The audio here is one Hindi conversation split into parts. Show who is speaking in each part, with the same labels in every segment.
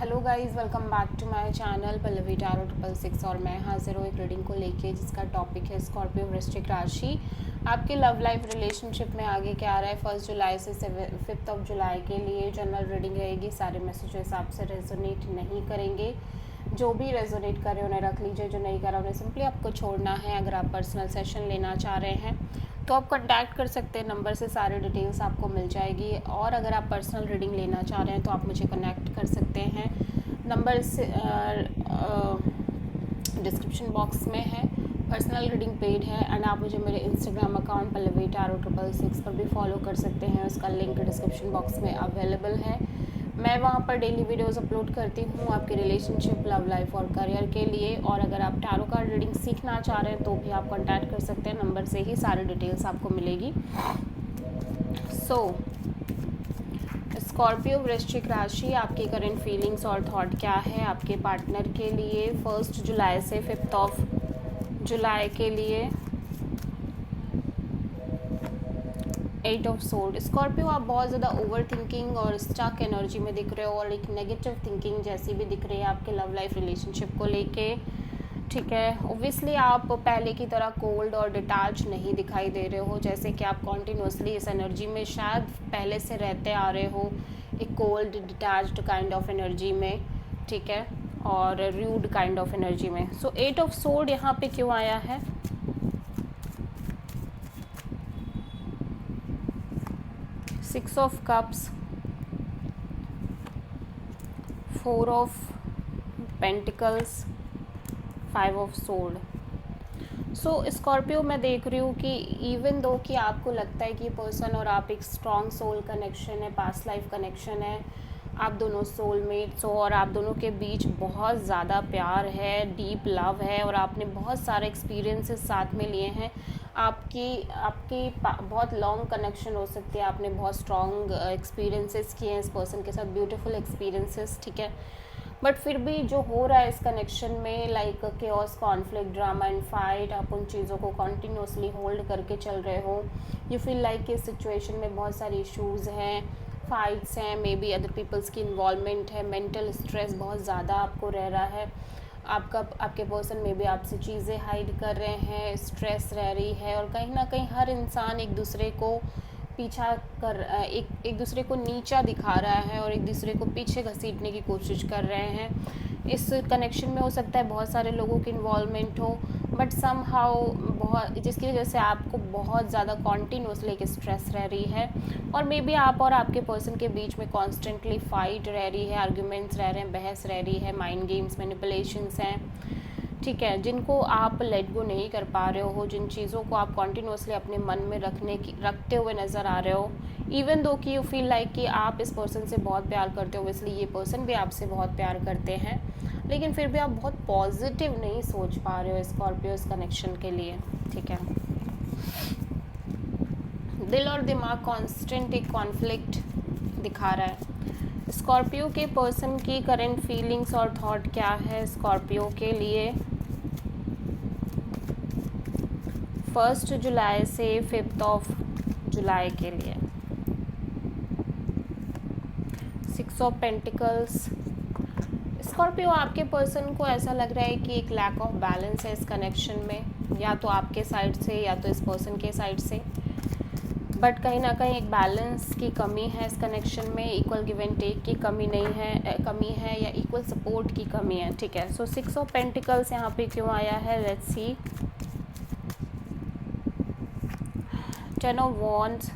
Speaker 1: Hello guys, welcome back to my channel Pallavi tarot 666 और मैं हाजिर हूँ एक रीडिंग को लेके जिसका टॉपिक है स्कॉर्पियो वृश्चिक राशि। आपकी लव लाइफ रिलेशनशिप में आगे क्या आ रहा है 1 जुलाई से 5 जुलाई के लिए जनरल रीडिंग रहेगी। सारे मैसेजेस आपसे रेजोनेट नहीं करेंगे। जो भी रेजोनेट करे उन्हें रख लीजिए, जो नहीं करा उन्हें सिंपली आपको छोड़ना है। अगर आप पर्सनल सेशन लेना चाह रहे हैं तो आप कॉन्टैक्ट कर सकते हैं, नंबर से सारी डिटेल्स आपको मिल जाएगी। और अगर आप पर्सनल रीडिंग लेना चाह रहे हैं तो आप मुझे कनेक्ट कर सकते हैं, नंबर से डिस्क्रिप्शन बॉक्स में है। पर्सनल रीडिंग पेड है एंड आप मुझे मेरे इंस्टाग्राम अकाउंट पल्लवी टैरो 666 पर भी फॉलो कर सकते हैं। उसका लिंक डिस्क्रिप्शन बॉक्स में अवेलेबल है। मैं वहाँ पर डेली वीडियोस अपलोड करती हूँ आपकी रिलेशनशिप, लव लाइफ और करियर के लिए। और अगर आप टैरो कार्ड रीडिंग सीखना चाह रहे हैं तो भी आप कॉन्टैक्ट कर सकते हैं, नंबर से ही सारी डिटेल्स आपको मिलेगी। स्कॉर्पियो वृश्चिक राशि, आपकी करंट फीलिंग्स और थॉट क्या है आपके पार्टनर के लिए 1 जुलाई से 5 जुलाई के लिए। 8 ऑफ सोर्ड। स्कॉर्पियो, आप बहुत ज़्यादा ओवर थिंकिंग और स्टक एनर्जी में दिख रहे हो और एक नेगेटिव थिंकिंग जैसी भी दिख रही है आपके लव लाइफ रिलेशनशिप को लेके। ठीक है, ओब्वियसली आप पहले की तरह कोल्ड और डिटैच नहीं दिखाई दे रहे हो, जैसे कि आप कॉन्टिन्यूसली इस एनर्जी में शायद पहले से रहते आ रहे हो, एक cold detached kind of energy में। ठीक है, और रूड काइंड ऑफ एनर्जी में। सो 8 ऑफ सोर्ड यहाँ पे क्यों आया है? Six of cups, 4 of pentacles, 5 of sword. So Scorpio, मैं देख रही हूँ कि इवन दो कि आपको लगता है कि पर्सन और आप एक स्ट्रॉन्ग सोल कनेक्शन है, पास्ट लाइफ कनेक्शन है, आप दोनों सोलमेट्स हो और आप दोनों के बीच बहुत ज़्यादा प्यार है, डीप लव है और आपने बहुत सारे एक्सपीरियंसेस साथ में लिए हैं। आपकी बहुत लॉन्ग कनेक्शन हो सकती है, आपने बहुत स्ट्रॉन्ग एक्सपीरियंसेस किए हैं इस पर्सन के साथ, ब्यूटीफुल एक्सपीरियंसेस। ठीक है, बट फिर भी जो हो रहा है इस कनेक्शन में, like chaos, conflict, drama and fight, आप उन चीज़ों को कॉन्टीन्यूसली होल्ड करके चल रहे हो। यू फील लाइक इस सिचुएशन में बहुत सारी इश्यूज़ हैं, फाइट्स हैं, मे बी अदर पीपल्स की इन्वॉल्वमेंट है, मेंटल स्ट्रेस बहुत ज़्यादा आपको रह रहा है। आपके पर्सन में भी आपसे चीज़ें हाइड कर रहे हैं, स्ट्रेस रह रही है और कहीं ना कहीं हर इंसान एक दूसरे को पीछा कर एक दूसरे को नीचा दिखा रहा है और एक दूसरे को पीछे घसीटने की कोशिश कर रहे हैं। इस कनेक्शन में हो सकता है बहुत सारे लोगों की इन्वॉल्वमेंट हो, बट समहाउ बहुत, जिसकी वजह से आपको बहुत ज़्यादा कॉन्टीन्यूसली एक स्ट्रेस रह रही है और मे बी आप और आपके पर्सन के बीच में कॉन्स्टेंटली फाइट रह रही है, आर्ग्यूमेंट्स रह रहे हैं, बहस रह रही है, माइंड गेम्स, मैनिपुलेशंस हैं। ठीक है, जिनको आप लेट गो नहीं कर पा रहे हो, जिन चीज़ों को आप कॉन्टीन्यूसली अपने मन में रखते हुए नज़र आ रहे हो, इवन दो कि यू फील लाइक कि आप इस पर्सन से बहुत प्यार करते हो, इसलिए ये पर्सन भी आपसे बहुत प्यार करते हैं, लेकिन फिर भी आप बहुत पॉजिटिव नहीं सोच पा रहे हो स्कॉर्पियो इस कनेक्शन के लिए। ठीक है, दिल और दिमाग कॉन्स्टेंट एक कॉन्फ्लिक्ट दिखा रहा है। स्कॉर्पियो के पर्सन की करंट फीलिंग्स और थॉट क्या है स्कॉर्पियो के लिए 1 जुलाई से 5 जुलाई के लिए। 6 ऑफ पेंटिकल्स। स्कॉर्पियो, आपके पर्सन को ऐसा लग रहा है कि एक लैक ऑफ बैलेंस है इस कनेक्शन में, या तो आपके साइड से या तो इस पर्सन के साइड से, बट कहीं ना कहीं एक बैलेंस की कमी है इस कनेक्शन में, इक्वल गिव एंड टेक की कमी नहीं है, कमी है या इक्वल सपोर्ट की कमी है। ठीक है, सो 6 ऑफ पेंटिकल्स यहाँ पे क्यों आया है, let's see. 10 of wands,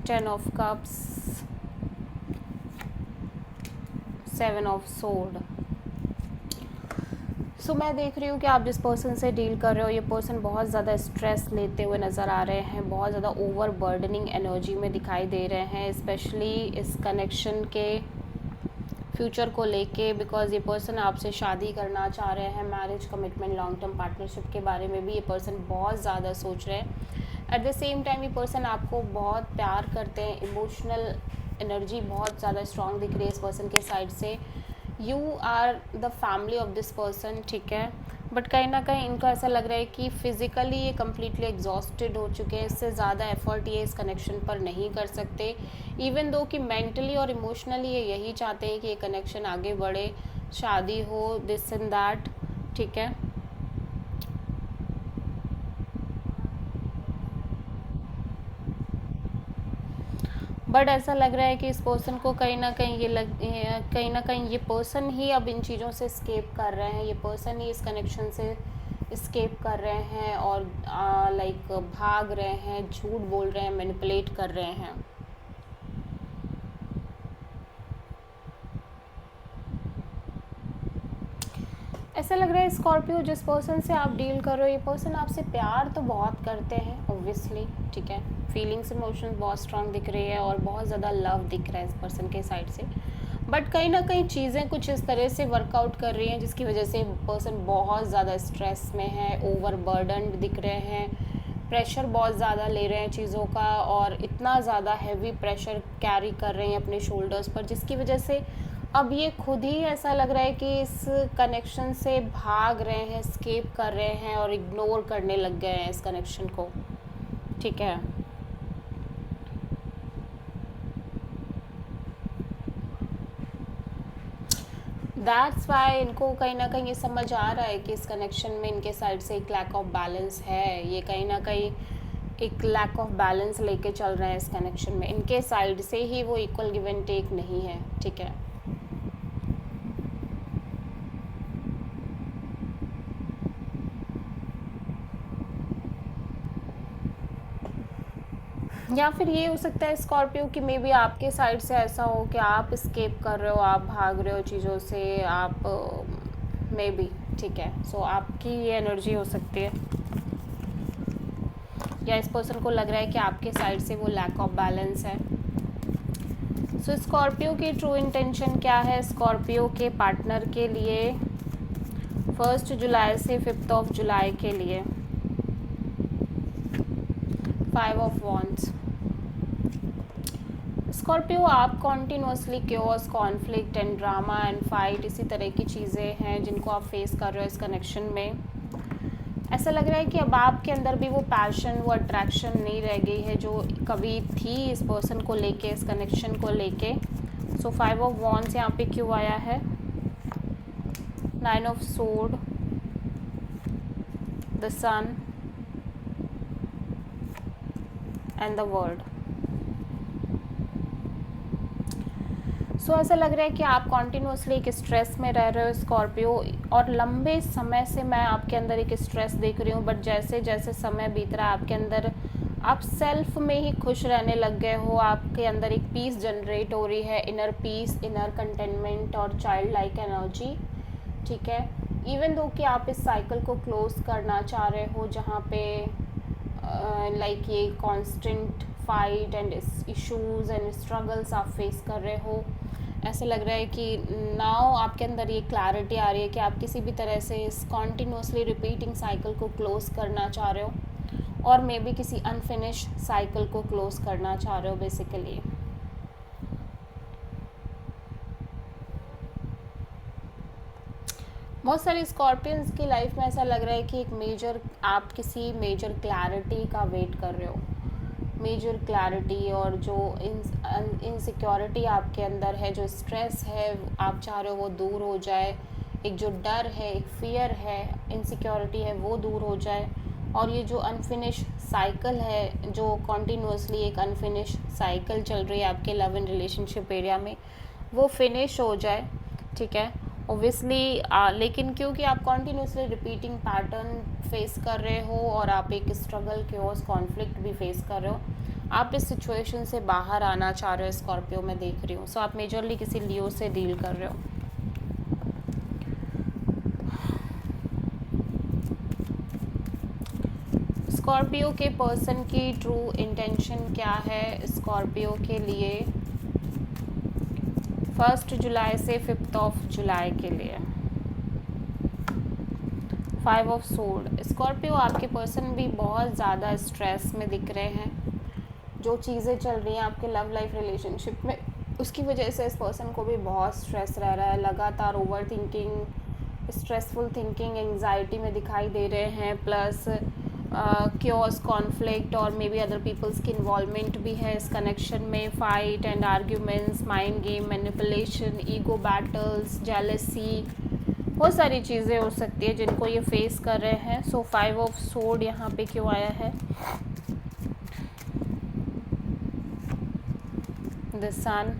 Speaker 1: 10 of cups, 7 of sword। सो मैं देख रही हूँ कि आप जिस पर्सन से डील कर रहे हो, ये पर्सन बहुत ज़्यादा स्ट्रेस लेते हुए नज़र आ रहे हैं, बहुत ज़्यादा ओवर बर्डनिंग एनर्जी में दिखाई दे रहे हैं, स्पेशली इस कनेक्शन के फ्यूचर को लेके, बिकॉज ये पर्सन आपसे शादी करना चाह रहे हैं, marriage, commitment, long term partnership के बारे में भी ये पर्सन बहुत ज़्यादा सोच रहे हैं। एट द सेम टाइम ये पर्सन आपको बहुत प्यार करते हैं, इमोशनल एनर्जी बहुत ज़्यादा स्ट्रॉन्ग दिख रही है इस पर्सन के साइड से। You are the family of this person. ठीक है, बट कहीं ना कहीं इनको ऐसा लग रहा है कि फिज़िकली ये कम्प्लीटली एग्जॉस्टेड हो चुके हैं, इससे ज़्यादा एफर्ट ये इस कनेक्शन पर नहीं कर सकते। इवन दो कि मेंटली और इमोशनली ये यही चाहते हैं कि ये कनेक्शन आगे बढ़े, शादी हो, दिस एंड दैट, ठीक है। बट ऐसा लग रहा है कि इस पर्सन को कहीं ना कहीं कहीं ना कहीं ये पर्सन ही अब इन चीज़ों से स्केप कर रहे हैं, ये पर्सन ही इस कनेक्शन से स्केप कर रहे हैं और लाइक भाग रहे हैं, झूठ बोल रहे हैं, मैनिपुलेट कर रहे हैं। ऐसा लग रहा है स्कॉर्पियो, जिस पर्सन से आप डील कर रहे हो, ये पर्सन आपसे प्यार तो बहुत करते हैं ऑब्वियसली, ठीक है। फीलिंग्स इमोशंस बहुत स्ट्रांग दिख रही है और बहुत ज़्यादा लव दिख रहा है इस पर्सन के साइड से। बट कहीं ना कहीं चीज़ें कुछ इस तरह से वर्कआउट कर रही हैं जिसकी वजह से पर्सन बहुत ज़्यादा स्ट्रेस में है, ओवर बर्डनड दिख रहे हैं, प्रेशर बहुत ज़्यादा ले रहे हैं चीज़ों का, और इतना ज़्यादा हैवी प्रेशर कैरी कर रहे हैं अपने शोल्डर्स पर, जिसकी वजह से अब ये खुद ही ऐसा लग रहा है कि इस कनेक्शन से भाग रहे हैं, स्केप कर रहे हैं और इग्नोर करने लग गए हैं इस कनेक्शन को, ठीक है। दैट्स वाई इनको कहीं ना कहीं ये समझ आ रहा है कि इस कनेक्शन में इनके साइड से एक लैक ऑफ बैलेंस है, ये कहीं ना कहीं एक लैक ऑफ बैलेंस लेके चल रहे हैं इस कनेक्शन में, इनके साइड से ही वो इक्वल गिव एंड टेक नहीं है, ठीक है। या फिर ये हो सकता है स्कॉर्पियो कि मे बी आपके साइड से ऐसा हो कि आप स्केप कर रहे हो, आप भाग रहे हो चीज़ों से, आप मे बी, ठीक है। सो आपकी ये एनर्जी हो सकती है, या इस पर्सन को लग रहा है कि आपके साइड से वो लैक ऑफ बैलेंस है। सो स्कॉर्पियो की ट्रू इंटेंशन क्या है स्कॉर्पियो के पार्टनर के लिए 1 जुलाई से 5 जुलाई के लिए? 5 ऑफ वॉन्ड्स। स्कॉर्पियो, आप continuously chaos, conflict and drama and fight, इसी तरह की चीज़ें हैं जिनको आप फेस कर रहे हो इस कनेक्शन में। ऐसा लग रहा है कि अब आपके अंदर भी वो पैशन, वो अट्रैक्शन नहीं रह गई है जो कभी थी इस पर्सन को लेके, इस कनेक्शन को लेके। सो 5 ऑफ वॉन्ड्स यहाँ पे क्यों आया है? 9 of sword, the sun and the world. So ऐसा लग रहा है कि आप कॉन्टीन्यूसली एक स्ट्रेस में रह रहे हो स्कॉर्पियो, और लंबे समय से मैं आपके अंदर एक स्ट्रेस देख रही हूँ, बट जैसे जैसे समय बीत रहा है आपके अंदर, आप सेल्फ में ही खुश रहने लग गए हो, आपके अंदर एक पीस जनरेट हो रही है, इनर पीस, इनर कंटेनमेंट और चाइल्ड लाइक एनर्जी, ठीक है। इवन दो कि आप इस साइकिल को क्लोज करना चाह रहे हो जहाँ पे लाइक ये constant fight and issues and struggles आप फेस कर रहे हो, ऐसा लग रहा है कि नाउ आपके अंदर ये क्लैरिटी आ रही है कि आप किसी भी तरह से इस कॉन्टीन्यूसली रिपीटिंग साइकिल को क्लोज करना चाह रहे हो, और मे बी किसी अनफिनिश साइकिल को क्लोज करना चाह रहे हो बेसिकली। बहुत सारे स्कॉर्पियंस की लाइफ में ऐसा लग रहा है कि एक मेजर, आप किसी मेजर क्लैरिटी का वेट कर रहे हो, मेजर क्लैरिटी, और जो इनसिक्योरिटी आपके अंदर है, जो स्ट्रेस है आप चाह रहे हो वो दूर हो जाए, एक जो डर है, एक फियर है, इनसिक्योरिटी है, वो दूर हो जाए, और ये जो अनफिनिश साइकिल है, जो कॉन्टीन्यूसली एक अनफिनिश साइकिल चल रही है आपके लव एंड रिलेशनशिप एरिया में, वो फिनिश हो जाए, ठीक है। ओब्वियसली लेकिन क्योंकि आप कॉन्टीन्यूसली रिपीटिंग पैटर्न फेस कर रहे हो और आप एक स्ट्रगल, क्योस, कॉन्फ्लिक्ट भी फेस कर रहे हो, आप इस सिचुएशन से बाहर आना चाह रहे हो स्कॉर्पियो, मैं देख रही हूँ। सो आप मेजरली किसी लियो से डील कर रहे हो। स्कॉर्पियो के पर्सन की ट्रू इंटेंशन क्या है स्कॉर्पियो के लिए 1 जुलाई से 5 जुलाई के लिए? 5 ऑफ सोर्ड। स्कॉर्पियो, आपके पर्सन भी बहुत ज़्यादा स्ट्रेस में दिख रहे हैं, जो चीज़ें चल रही हैं आपके लव लाइफ रिलेशनशिप में, उसकी वजह से इस पर्सन को भी बहुत स्ट्रेस रह रहा है, लगातार over thinking, stressful thinking, anxiety में दिखाई दे रहे हैं, प्लस क्योस, कॉन्फ्लिक्ट और मे बी अदर पीपल्स की इन्वॉल्वमेंट भी है इस कनेक्शन में, fight and arguments, mind game, manipulation, ego battles, jealousy, बहुत सारी चीज़ें हो सकती है जिनको ये फेस कर रहे हैं। सो 5 ऑफ सोर्ड यहाँ पे क्यों आया है? The sun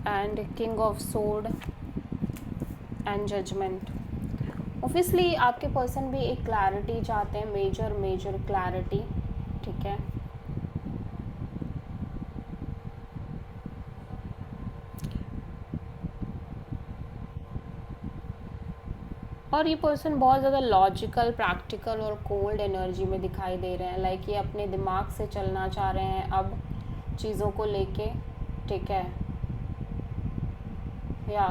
Speaker 1: and king of sword and judgement. Obviously आपके पर्सन भी एक क्लैरिटी चाहते हैं, मेजर क्लैरिटी, ठीक है। और ये पर्सन बहुत ज़्यादा लॉजिकल, प्रैक्टिकल और कोल्ड एनर्जी में दिखाई दे रहे हैं। लाइक ये अपने दिमाग से चलना चाह रहे हैं अब चीज़ों को लेके, ठीक है। या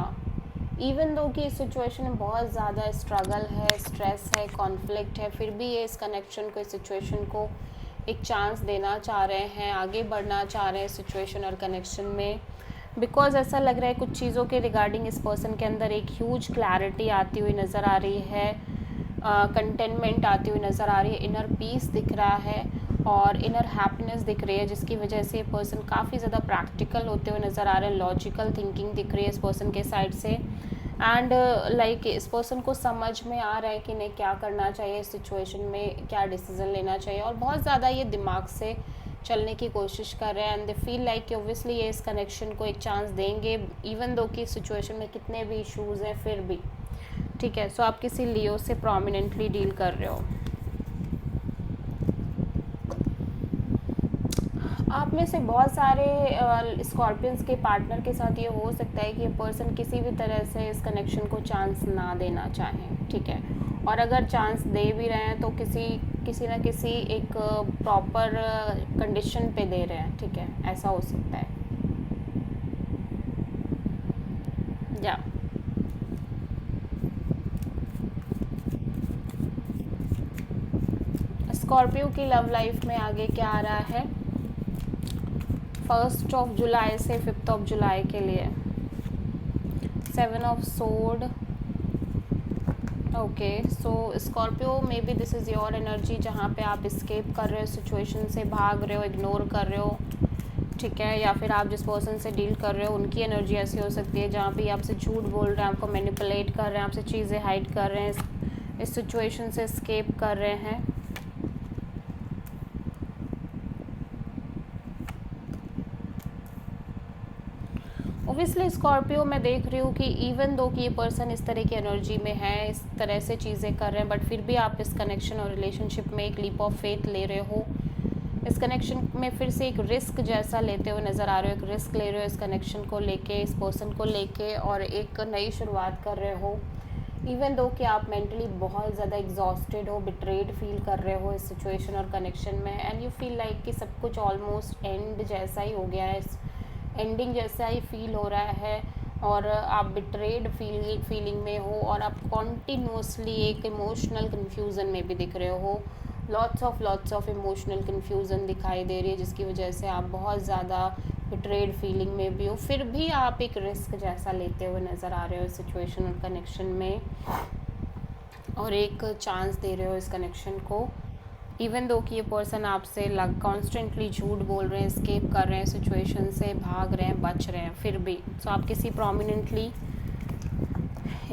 Speaker 1: इवन दो कि इस सिचुएशन में बहुत ज़्यादा स्ट्रगल है, स्ट्रेस है, कॉन्फ्लिक्ट है, फिर भी ये इस कनेक्शन को, इस सिचुएशन को एक चांस देना चाह रहे हैं, आगे बढ़ना चाह रहे हैं सिचुएशन और कनेक्शन में। बिकॉज ऐसा लग रहा है कुछ चीज़ों के रिगार्डिंग इस पर्सन के अंदर एक ह्यूज क्लैरिटी आती हुई नज़र आ रही है, कंटेनमेंट आती हुई नज़र आ रही है, इनर पीस दिख रहा है और इनर हैप्पीनेस दिख रही है, जिसकी वजह से ये पर्सन काफ़ी ज़्यादा प्रैक्टिकल होते हुए नज़र आ रहे हैं। लॉजिकल थिंकिंग दिख रही है इस पर्सन के साइड से एंड लाइक इस पर्सन को समझ में आ रहा है कि नहीं क्या करना चाहिए इस सिचुएशन में, क्या डिसीज़न लेना चाहिए, और बहुत ज़्यादा ये दिमाग से चलने की कोशिश कर रहे हैं एंड दे फील लाइक कि ऑब्वियसली ये इस कनेक्शन को एक चांस देंगे इवन दो कि सिचुएशन में कितने भी इश्यूज़ हैं फिर भी, ठीक है। सो आप किसी लियो से प्रोमिनेंटली डील कर रहे हो। आप में से बहुत सारे स्कॉर्पियंस के पार्टनर के साथ ये हो सकता है कि ये पर्सन किसी भी तरह से इस कनेक्शन को चांस ना देना चाहें, ठीक है। और अगर चांस दे भी रहे हैं तो किसी ना किसी एक प्रॉपर कंडीशन पे दे रहे हैं, ठीक है, ऐसा हो सकता है। या स्कॉर्पियो की लव लाइफ में आगे क्या आ रहा है 1 जुलाई से 5 जुलाई के लिए? 7 of sword. Okay, so Scorpio may be this is your energy जहाँ पे आप स्केप कर रहे हो, सिचुएशन से भाग रहे हो, इग्नोर कर रहे हो, ठीक है। या फिर आप जिस पर्सन से डील कर रहे हो उनकी एनर्जी ऐसी हो सकती है जहाँ पे आपसे झूठ बोल रहे हैं, आपको मैनिपुलेट कर रहे हैं, आपसे चीज़ें हाइड कर रहे हैं, इस सिचुएशन से स्केप कर रहे हैं। ओबियसली स्कॉर्पियो मैं देख रही हूँ कि इवन दो कि ये पर्सन इस तरह की एनर्जी में है, इस तरह से चीज़ें कर रहे हैं, बट फिर भी आप इस कनेक्शन और रिलेशनशिप में एक लीप ऑफ फेथ ले रहे हो। इस कनेक्शन में फिर से एक रिस्क जैसा लेते हुए नज़र आ रहे हो, एक रिस्क ले रहे हो इस कनेक्शन को लेके, इस पर्सन को लेके, और एक नई शुरुआत कर रहे हो। इवन दो कि आप मेंटली बहुत ज़्यादा एग्जॉस्टेड हो, बिट्रेड फील कर रहे हो इस सिचुएशन और कनेक्शन में, एंड यू फील लाइक कि सब कुछ ऑलमोस्ट एंड जैसा ही हो गया है, एंडिंग जैसा ही फील हो रहा है, और आप बिट्रेड फीलिंग में हो, और आप कॉन्टीन्यूसली एक इमोशनल कन्फ्यूज़न में भी दिख रहे हो। लॉट्स ऑफ इमोशनल कन्फ्यूज़न दिखाई दे रही है, जिसकी वजह से आप बहुत ज़्यादा बिट्रेड फीलिंग में भी हो, फिर भी आप एक रिस्क जैसा लेते हुए नज़र आ रहे हो इस सिचुएशन और कनेक्शन में, और एक चांस दे रहे हो इस कनेक्शन को। इवन दो कि ये पर्सन आपसे कॉन्स्टेंटली झूठ बोल रहे हैं, स्केप कर रहे हैं सिचुएशन से, भाग रहे हैं, बच रहे हैं, फिर भी सो आप किसी प्रोमिनेंटली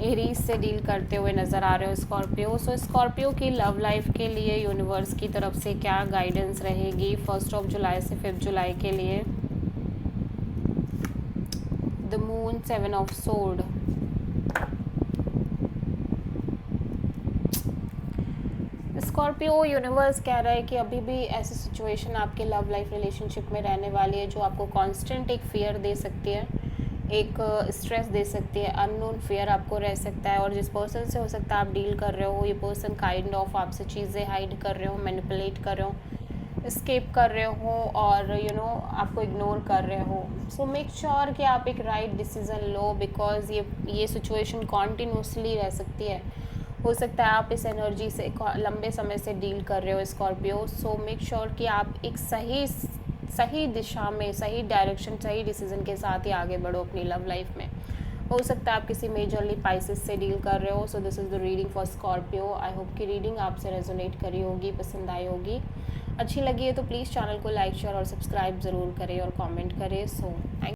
Speaker 1: एरीज से डील करते हुए नज़र आ रहे हो स्कॉर्पियो। सो स्कॉर्पियो की लव लाइफ के लिए यूनिवर्स की तरफ से क्या गाइडेंस रहेगी 1 जुलाई से 5 जुलाई के लिए? The moon, 7 of sword. Scorpio, universe कह रहा है कि अभी भी ऐसी सिचुएशन आपके लव लाइफ रिलेशनशिप में रहने वाली है जो आपको कांस्टेंट एक फियर दे सकती है, एक स्ट्रेस दे सकती है, अननोन फियर आपको रह सकता है, और जिस पर्सन से हो सकता है आप डील कर रहे हो, ये पर्सन काइंड ऑफ आपसे चीज़ें हाइड कर रहे हो, मैनिपुलेट कर रहे हो, स्केप कर रहे हो, और आपको इग्नोर कर रहे हो। सो मेक श्योर कि आप एक राइट डिसीज़न लो, बिकॉज ये सिचुएशन कॉन्टीन्यूसली रह सकती है। हो सकता है आप इस एनर्जी से लंबे समय से डील कर रहे हो स्कॉर्पियो। सो मेक श्योर कि आप एक सही दिशा में, सही डायरेक्शन, सही डिसीज़न के साथ ही आगे बढ़ो अपनी लव लाइफ में। हो सकता है आप किसी मेजरली पाइसेस से डील कर रहे हो। So this is the reading for Scorpio. I hope कि रीडिंग आपसे रेजोनेट करी होगी, पसंद आई होगी। अच्छी लगी है तो प्लीज़ चैनल को लाइक शेयर और सब्सक्राइब ज़रूर करें और कमेंट करें। So thank